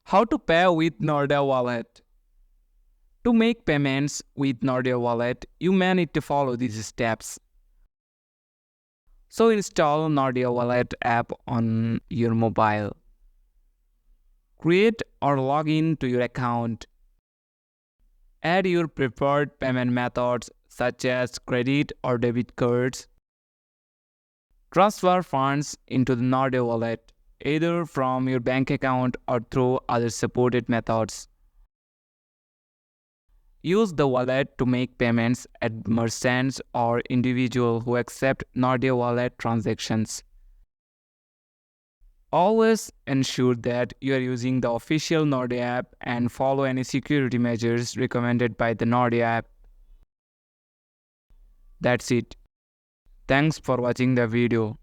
How to pay with NORDEA Wallet? To make payments with NORDEA Wallet, you may need to follow these steps. So install NORDEA Wallet app on your mobile. Create or log in to your account. Add your preferred payment methods such as credit or debit cards. Transfer funds into the NORDEA Wallet, either from your bank account or through other supported methods. Use the wallet to make payments at merchants or individuals who accept NORDEA Wallet transactions. Always ensure that you are using the official NORDEA app and follow any security measures recommended by the NORDEA app. That's it. Thanks for watching the video.